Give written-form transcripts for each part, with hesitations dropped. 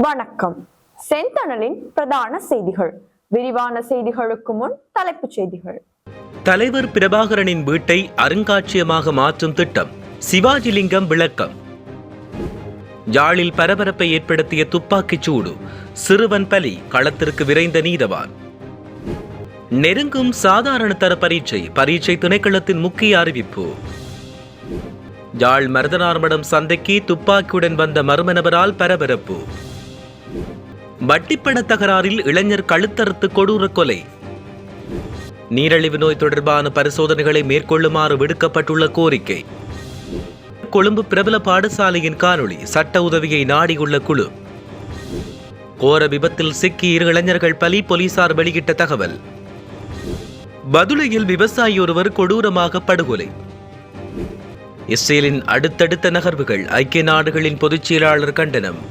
வணக்கம். செந்தணலின் பிரதான செய்திகள். விரிவான செய்திகளுக்கு முன் தலைப்புச் செய்திகள். தலைவர் பிரபாகரனின் வீட்டை அருங்காட்சியகமாக மாற்றும் திட்டம், சிவாஜிலிங்கம் விளக்கம். யாழில் பரபரப்பை ஏற்படுத்திய துப்பாக்கிச் சூடு, சிறுவன் பலி, களத்திற்கு விரைந்த நீதவான். நெருங்கும் சாதாரண தர பரீட்சை திணைக்களத்தின் முக்கிய அறிவிப்பு. யாழ் மருதனார்மடம் சந்தைக்கு துப்பாக்கியுடன் வந்த மர்ம நபரால் பரபரப்பு. வட்டிப்பண தகராறில் இளைஞர் கழுத்தறுத்து கொடூர கொலை. நீரிழிவு நோய் தொடர்பான பரிசோதனைகளை மேற்கொள்ளுமாறு விடுக்கப்பட்டுள்ள கோரிக்கை. கொழும்பு பிரபல பாடசாலையின் காணொளி, சட்ட உதவியை நாடியுள்ள குழு. கோர விபத்தில் சிக்கி 2 இளைஞர்கள் பலி, போலீசார் வெளியிட்ட தகவல். பதுளையில் விவசாயி ஒருவர் கொடூரமாக படுகொலை. இஸ்ரேலின் அடுத்தடுத்த நகர்வுகள், ஐக்கிய நாடுகளின் பொதுச் செயலாளர் கண்டனம்.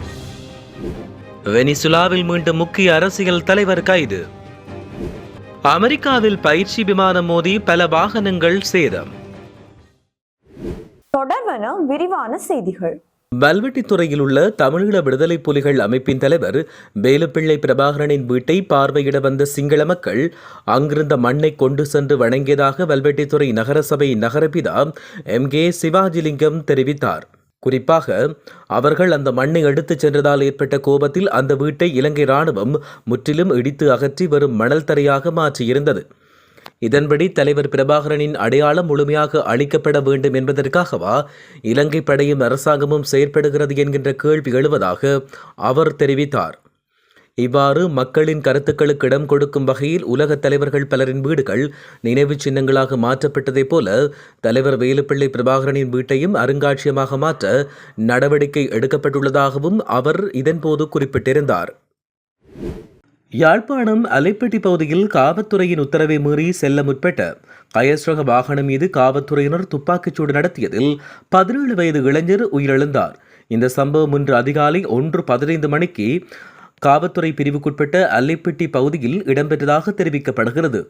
வெனிசுலாவில் மீண்டும் முக்கிய அரசியல் தலைவர் கைது. அமெரிக்காவில் பயிற்சி விமானம் மோதி பல வாகனங்கள் சேதம். தொடர்வன விரிவான செய்திகள். வல்வெட்டித்துறையில் உள்ள தமிழீழ விடுதலை புலிகள் அமைப்பின் தலைவர் வேலுப்பிள்ளை பிரபாகரனின் வீட்டை பார்வையிட வந்த சிங்கள மக்கள் அங்கிருந்த மண்ணை கொண்டு சென்று வணங்கியதாக வல்வெட்டித்துறை நகரசபை நகரபிதா MK சிவாஜிலிங்கம் தெரிவித்தார். குறிப்பாக அவர்கள் அந்த மண்ணை எடுத்துச் சென்றதால் ஏற்பட்ட கோபத்தில் அந்த வீட்டை இலங்கை இராணுவம் முற்றிலும் இடித்து அகற்றி வெறும் மணல் தரையாக மாற்றியிருந்தது. இதன்படி தலைவர் பிரபாகரனின் அடையாளம் முழுமையாக அளிக்கப்பட வேண்டும் என்பதற்காகவா இலங்கை படையும் அரசாங்கமும் செயற்படுகிறது என்கின்ற கேள்வி எழுவதாக அவர் தெரிவித்தார். இவ்வாறு மக்களின் கருத்துக்களுக்கு இடம் கொடுக்கும் வகையில் உலக தலைவர்கள் பலரின் வீடுகள் நினைவு சின்னங்களாக மாற்றப்பட்டதைப் போல தலைவர் வேலுப்பிள்ளை பிரபாகரனின் வீட்டையும் அருங்காட்சியகமாக மாற்ற நடவடிக்கை எடுக்கப்பட்டுள்ளதாகவும் அவர் இதன்போது குறிப்பிட்டிருந்தார். யாழ்ப்பாணம் அலைப்பட்டி பகுதியில் காவல்துறையின் உத்தரவை மீறி செல்ல முற்பட்ட கயஸ்ரக வாகனம் மீது காவல்துறையினர் துப்பாக்கிச்சூடு நடத்தியதில் 17 வயது இளைஞர் உயிரிழந்தார். இந்த சம்பவம் இன்று அதிகாலை 1:15 மணிக்கு காவல்துறை பிரிவுக்குட்பட்ட அல்லைப்பட்டி பகுதியில் இடம்பெற்றதாக தெரிவிக்கப்படுகிறது.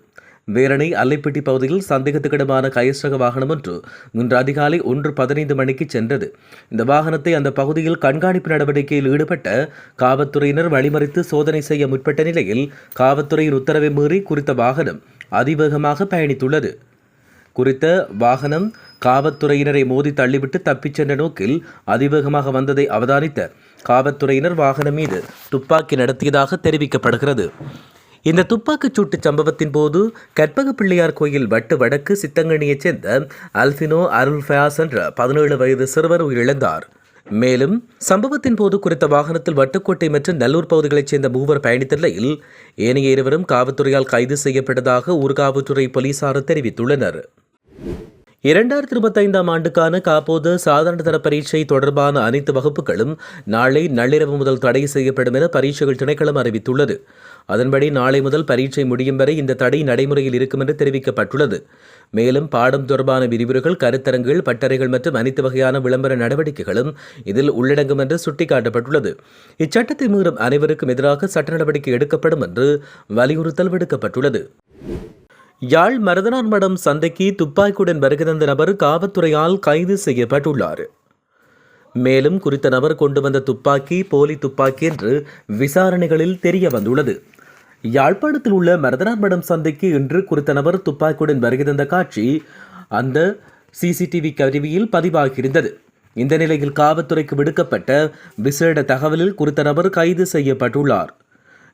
வேரணை அல்லைப்பட்டி பகுதியில் சந்தேகத்துக்கிடமான கயஸ்ரக வாகனம் ஒன்று இன்று அதிகாலை 1:15 மணிக்கு சென்றது. இந்த வாகனத்தை அந்த பகுதியில் கண்காணிப்பு நடவடிக்கையில் ஈடுபட்ட காவல்துறையினர் வழிமறித்து சோதனை செய்ய முற்பட்ட நிலையில் காவல்துறையின் உத்தரவை மீறி குறித்த வாகனம் அதிவேகமாக பயணித்துள்ளது. குறித்த வாகனம் காவல்துறையினரை மோதி தள்ளிவிட்டு தப்பிச் சென்ற நோக்கில் அதிவேகமாக வந்ததை அவதானித்த காவல்துறையினர் வாகனம் மீது துப்பாக்கி நடத்தியதாக தெரிவிக்கப்படுகிறது. இந்த துப்பாக்கிச் சூட்டு சம்பவத்தின் போது கற்பக பிள்ளையார் கோயில் வடக்கு சித்தங்கணியைச் சேர்ந்த அல்பினோ அருள் ஃபயாஸ் என்ற 17 வயது சிறுவர் உயிரிழந்தார். மேலும் சம்பவத்தின் போது குறித்த வாகனத்தில் வட்டுக்கோட்டை மற்றும் நல்லூர் பகுதிகளைச் சேர்ந்த 3 பயணித்த நிலையில் ஏனைய 2 காவல்துறையால் கைது செய்யப்பட்டதாக ஊர்காவல்துறை போலீசார் தெரிவித்துள்ளனர். 2025ஆம் ஆண்டுக்கான காப்போது சாதாரண தர பரீட்சை தொடர்பான அனைத்து வகுப்புகளும் நாளை நள்ளிரவு முதல் தடை செய்யப்படும் என பரீட்சைகள் திணைக்களம் அறிவித்துள்ளது. அதன்படி நாளை முதல் பரீட்சை முடியும் வரை இந்த தடை நடைமுறையில் இருக்கும் என்று தெரிவிக்கப்பட்டுள்ளது. மேலும் பாடம் தொடர்பான விரிவுரைகள், கருத்தரங்குகள், பட்டறைகள் மற்றும் அனைத்து வகையான விளம்பர நடவடிக்கைகளும் இதில் உள்ளடங்கும் என்று சுட்டிக்காட்டப்பட்டுள்ளது. இச்சட்டத்தை மீறும் அனைவருக்கும் எதிராக சட்ட நடவடிக்கை எடுக்கப்படும் என்று வலியுறுத்தல் விடுக்கப்பட்டுள்ளது. யாழ் மருதனார்மடம் சந்தைக்கு துப்பாக்கியுடன் வருகை தந்த நபர் காவல்துறையால் கைது செய்யப்பட்டுள்ளார். மேலும் குறித்த நபர் கொண்டு வந்த துப்பாக்கி போலி துப்பாக்கி என்று விசாரணைகளில் தெரிய வந்துள்ளது. யாழ்ப்பாணத்தில் உள்ள மருதனார்மடம் சந்தைக்கு இன்று குறித்த நபர் துப்பாக்கியுடன் வருகை தந்த காட்சி அந்த CCTV கருவியில் பதிவாகியிருந்தது. இந்த நிலையில் காவல்துறைக்கு விடுக்கப்பட்ட விசேட தகவலில் குறித்த நபர் கைது செய்யப்பட்டுள்ளார்.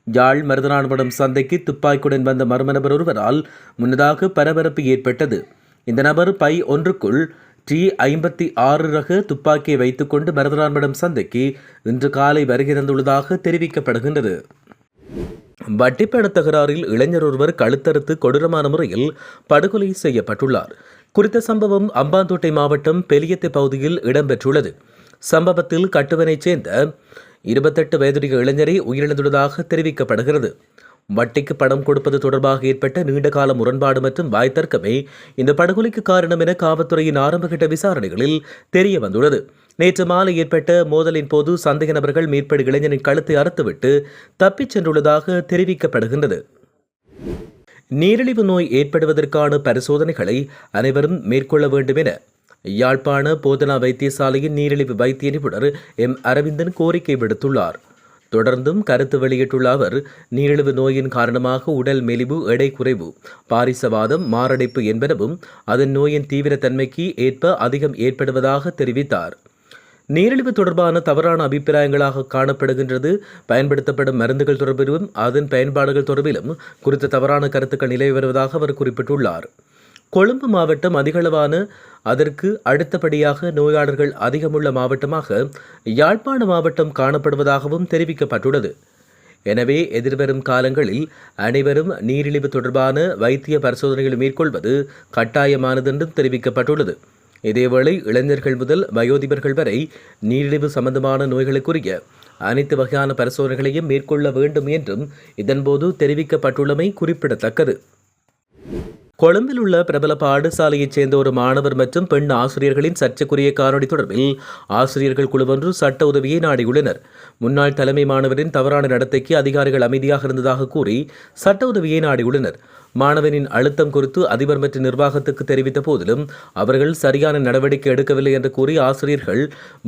யாழ் மருதனார்மடம் சந்தைக்கு துப்பாக்கியுடன் வந்த மர்ம நபர் ஒருவரால் முன்னதாக பரபரப்பு ஏற்பட்டது. இந்த நபர் பை ஒன்றுக்குள் T56 ரக துப்பாக்கியை வைத்துக்கொண்டு மருதனார்மடம் சந்தைக்கு இன்று காலை வருகை தந்துள்ளதாக தெரிவிக்கப்படுகின்றது. வட்டிப்பண தகராறில் இளைஞர் ஒருவர் கழுத்தறுத்து கொடூரமான முறையில் படுகொலை செய்யப்பட்டுள்ளார். குறித்த சம்பவம் அம்பாந்தோட்டை மாவட்டம் பெலியத்தை பகுதியில் இடம்பெற்றுள்ளது. சம்பவத்தில் கட்டுவனைச் சேர்ந்த 28 வயதுடைய இளைஞரை உயிரிழந்துள்ளதாக தெரிவிக்கப்படுகிறது. வட்டிக்கு பணம் கொடுப்பது தொடர்பாக ஏற்பட்ட நீண்டகால முரண்பாடு மற்றும் வாய்த்தர்க்கமே இந்த படுகொலைக்கு காரணம் என காவல்துறையின் ஆரம்பகட்ட விசாரணைகளில் தெரிய வந்துள்ளது. நேற்று மாலை ஏற்பட்ட மோதலின் போது சந்தேக நபர்கள் மேற்படி இளைஞரின் கழுத்தை அறுத்துவிட்டு தப்பிச் சென்றுள்ளதாக தெரிவிக்கப்படுகின்றது. நீரிழிவு நோய் ஏற்படுவதற்கான பரிசோதனைகளை அனைவரும் மேற்கொள்ள வேண்டும் என யாழ்ப்பாண போதனா வைத்தியசாலையின் நீரிழிவு வைத்திய நிபுணர் M. அரவிந்தன் கோரிக்கை விடுத்துள்ளார். தொடர்ந்தும் கருத்து வெளியிட்டுள்ள அவர் நீரிழிவு நோயின் காரணமாக உடல் மெலிவு, எடை குறைவு, பாரிசவாதம், மாரடைப்பு என்பனவும் அதன் நோயின் தீவிரத்தன்மைக்கு ஏற்ப அதிகம் ஏற்படுவதாக தெரிவித்தார். நீரிழிவு தொடர்பான தவறான அபிப்பிராயங்களாக காணப்படுகின்றது. பயன்படுத்தப்படும் மருந்துகள் தொடர்பிலும் அதன் பயன்பாடுகள் தொடர்பிலும் குறித்த தவறான கருத்துக்கள் நிலவி வருவதாக அவர் குறிப்பிட்டுள்ளார். கொழும்பு மாவட்டம் அதிகளவான அதற்கு அடுத்தபடியாக நோயாளர்கள் அதிகமுள்ள மாவட்டமாக யாழ்ப்பாண மாவட்டம் காணப்படுவதாகவும் தெரிவிக்கப்பட்டுள்ளது. எனவே எதிர்வரும் காலங்களில் அனைவரும் நீரிழிவு தொடர்பான வைத்திய பரிசோதனைகளை மேற்கொள்வது கட்டாயமானது என்றும் தெரிவிக்கப்பட்டுள்ளது. இதேவேளை இளைஞர்கள் முதல் வயோதிபர்கள் வரை நீரிழிவு சம்பந்தமான நோய்களுக்குரிய அனைத்து வகையான பரிசோதனைகளையும் மேற்கொள்ள வேண்டும் என்றும் இதன்போது தெரிவிக்கப்பட்டுள்ளமை குறிப்பிடத்தக்கது. கொழும்பில் உள்ள பிரபல பாடசாலையைச் சேர்ந்த ஒரு மாணவர் மற்றும் பெண் ஆசிரியர்களின் சர்ச்சைக்குரிய காணொலி தொடர்பில் ஆசிரியர்கள் குழுவொன்று சட்ட உதவியை நாடியுள்ளனர். முன்னாள் தலைமை மாணவரின் தவறான நடத்தைக்கு அதிகாரிகள் அமைதியாக இருந்ததாக கூறி சட்ட உதவியை நாடியுள்ளனர். மாணவனின் அழுத்தம் குறித்து அதிபர் மற்றும் நிர்வாகத்துக்கு தெரிவித்த போதிலும் அவர்கள் சரியான நடவடிக்கை எடுக்கவில்லை என்று கூறி ஆசிரியர்கள்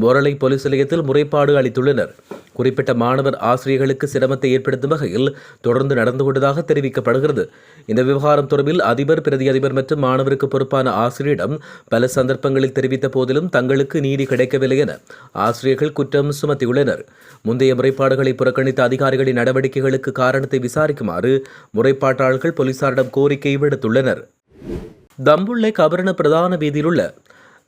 மொரலை போலீஸ் நிலையத்தில் முறைப்பாடு அளித்துள்ளனர். குறிப்பிட்ட மாணவர் ஆசிரியர்களுக்கு சிரமத்தை ஏற்படுத்தும் வகையில் தொடர்ந்து நடந்து கொண்டதாக தெரிவிக்கப்படுகிறது. இந்த விவகாரம் தொடர்பில் அதிபர், பிரதி அதிபர் மற்றும் மாணவருக்கு பொறுப்பான ஆசிரியரிடம் பல சந்தர்ப்பங்களில் தெரிவித்த போதிலும் தங்களுக்கு நீதி கிடைக்கவில்லை என ஆசிரியர்கள் குற்றம் சுமத்தியுள்ளனர். முந்தைய முறைப்பாடுகளை புறக்கணித்த அதிகாரிகளின் நடவடிக்கைகளுக்கு காரணத்தை விசாரிக்குமாறு முறைப்பாட்டாளர்கள் போலீசாரிடம் கோரிக்கை விடுத்துள்ளனர். தம்புள்ளை கபரண பிரதான வீதியில் உள்ள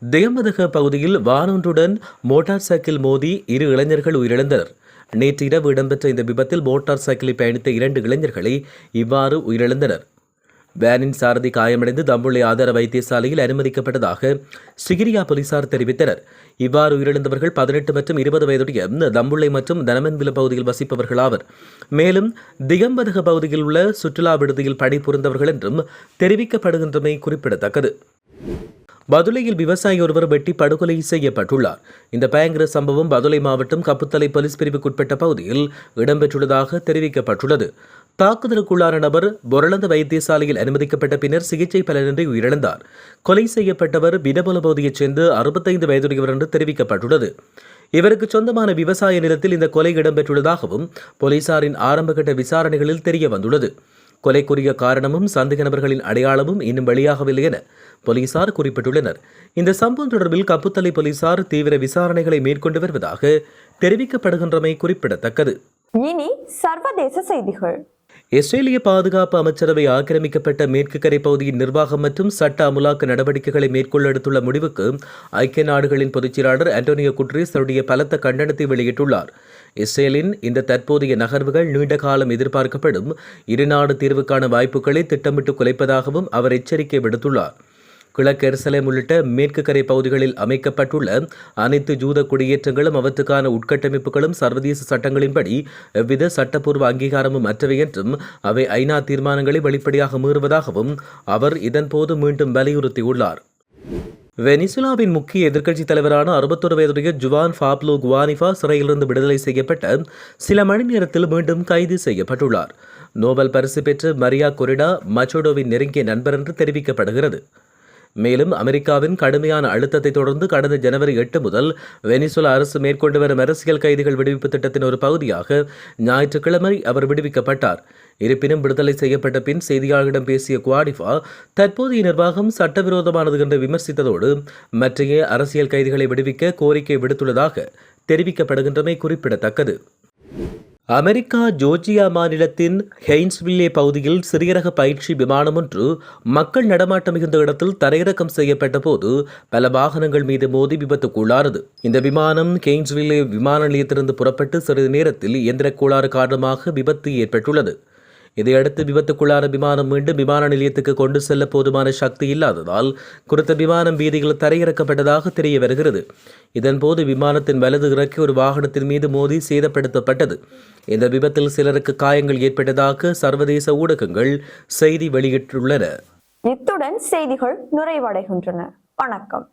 தேமதக பகுதியில் வானொன்றுடன் மோட்டார் சைக்கிள் மோதி 2 இளைஞர்கள் உயிரிழந்தனர். நேற்று இரவு இடம்பெற்ற இந்த விபத்தில் மோட்டார் சைக்கிளில் பயணித்த 2 இளைஞர்களை இவ்வாறு உயிரிழந்தனர். வேனின் சாரதி காயமடைந்து தம்புள்ளை ஆதார வைத்தியசாலையில் அனுமதிக்கப்பட்டதாக சிகிரியா போலீசார் தெரிவித்தனர். இவ்வாறு உயிரிழந்தவர்கள் 18 மற்றும் 20 வயதுடைய தம்புள்ளை மற்றும் தனமன்வில பகுதியில் வசிப்பவர்களாவர். மேலும் திகம்பதக பகுதியில் உள்ள சுற்றுலா விடுதியில் பணிபுரிந்தவர்கள் என்றும் தெரிவிக்கப்படுகின்றமை குறிப்பிடத்தக்கது. பதுளையில் விவசாயி ஒருவர் வெட்டி படுகொலை செய்யப்பட்டுள்ளார். இந்த பயங்கர சம்பவம் பதுளை மாவட்டம் கப்புத்தலை போலீஸ் பிரிவுக்குட்பட்ட பகுதியில் இடம்பெற்றுள்ளதாக தெரிவிக்கப்பட்டுள்ளது. தாக்குதலுக்குள்ளான நபர் பொரளந்த வைத்தியசாலையில் அனுமதிக்கப்பட்ட பின்னர் சிகிச்சை பலனின்றி உயிரிழந்தார். கொலை செய்யப்பட்டவர் பிடபுல பகுதியைச் சேர்ந்த 65 வயதுடையவர் என்று தெரிவிக்கப்பட்டுள்ளது. இவருக்கு சொந்தமான விவசாய நிலத்தில் இந்த கொலை இடம்பெற்றுள்ளதாகவும் போலீசாரின் ஆரம்பகட்ட விசாரணைகளில் தெரிய வந்துள்ளது. கொலைக்குரிய காரணமும் சந்தேக நபர்களின் அடையாளமும் இன்னும் வெளியாகவில்லை என போலீசார் குறிப்பிட்டுள்ளனர். இந்த சம்பவம் தொடர்பில் கப்புத்தலை போலீசார் தீவிர விசாரணைகளை மேற்கொண்டு வருவதாக தெரிவிக்கப்படுகின்றமை குறிப்பிடத்தக்கது. இனி சர்வதேச செய்திகள். இஸ்ரேலிய பாதுகாப்பு அமைச்சரவை ஆக்கிரமிக்கப்பட்ட மேற்கு கரை பகுதியின் நிர்வாகம் மற்றும் சட்ட அமுலாக்க நடவடிக்கைகளை மேற்கொள்ள எடுத்துள்ள முடிவுக்கு ஐக்கிய நாடுகளின் பொதுச்செயலாளர் அன்டோனியோ குட்ரஸ் தன்னுடைய பலத்த கண்டனத்தை வெளியிட்டுள்ளார். இஸ்ரேலின் இந்த தற்போதைய நகர்வுகள் நீண்ட காலம் எதிர்பார்க்கப்படும் இருநாடு தீர்வுக்கான வாய்ப்புகளை திட்டமிட்டு குலைப்பதாகவும் அவர் எச்சரிக்கை விடுத்துள்ளார். கிழக்கு எருசலேம் உள்ளிட்ட மேற்கு கரை பகுதிகளில் அமைக்கப்பட்டுள்ள அனைத்து ஜூத குடியேற்றங்களும் அவற்றுக்கான உட்கட்டமைப்புகளும் சர்வதேச சட்டங்களின்படி எவ்வித சட்டப்பூர்வ அங்கீகாரமும் அற்றவை என்றும் அவை ஐநா தீர்மானங்களை வெளிப்படையாக மீறுவதாகவும் அவர் இதன்போது மீண்டும் வலியுறுத்தியுள்ளார். வெனிசுலாவின் முக்கிய எதிர்க்கட்சித் தலைவரான 61 வயதுடைய ஜுவான் பாப்லோ குவானிஃபா சிறையிலிருந்து விடுதலை செய்யப்பட்ட சில மணி நேரத்தில் மீண்டும் கைது செய்யப்பட்டுள்ளார். நோபல் பரிசு பெற்ற மரியா கொரிடா மச்சோடோவின் நெருங்கிய நண்பர் என்று தெரிவிக்கப்படுகிறது. மேலும் அமெரிக்காவின் கடுமையான அழுத்தத்தை தொடர்ந்து கடந்த ஜனவரி 8 முதல் வெனிசுலா அரசு மேற்கொண்டு வரும் அரசியல் கைதிகள் விடுவிப்பு திட்டத்தின் ஒரு பகுதியாக ஞாயிற்றுக்கிழமை அவர் விடுவிக்கப்பட்டார். இருப்பினும் விடுதலை செய்யப்பட்ட பின் செய்தியாளர்களிடம் பேசிய குவாடிஃபா தற்போதைய நிர்வாகம் சட்டவிரோதமானது என்று விமர்சித்ததோடு மற்றைய அரசியல் கைதிகளை விடுவிக்க கோரிக்கை விடுத்துள்ளதாக தெரிவிக்கப்படுகின்றமை குறிப்பிடத்தக்கது. அமெரிக்கா ஜோர்ஜியா மாநிலத்தின் ஹெய்ன்ஸ்வில்லே பகுதியில் சிறியரக பயிற்சி விமானம் ஒன்று மக்கள் நடமாட்டம் மிகுந்த இடத்தில் தரையிறக்கம் செய்யப்பட்ட போது பல வாகனங்கள் மீது மோதி விபத்துக்குள்ளானது. இந்த விமானம் ஹெய்ன்ஸ்வில்லே விமான நிலையத்திலிருந்து புறப்பட்டு சிறிது நேரத்தில் இயந்திர கோளாறு காரணமாக விபத்து ஏற்பட்டுள்ளது. இதையடுத்து விபத்துக்குள்ளான விமானம் மீண்டும் விமான நிலையத்துக்கு கொண்டு செல்ல போதுமான சக்தி இல்லாததால் குறித்த விமானம் வீதியில் தரையிறக்கப்பட்டதாக தெரிய வருகிறது. இதன்போது விமானத்தின் வலது இறக்கி ஒரு வாகனத்தின் மீது மோதி சேதப்படுத்தப்பட்டது. இந்த விபத்தில் சிலருக்கு காயங்கள் ஏற்பட்டதாக சர்வதேச ஊடகங்கள் செய்தி வெளியிட்டுள்ளன. இத்துடன் செய்திகள் நிறைவடைகின்றன. வணக்கம்.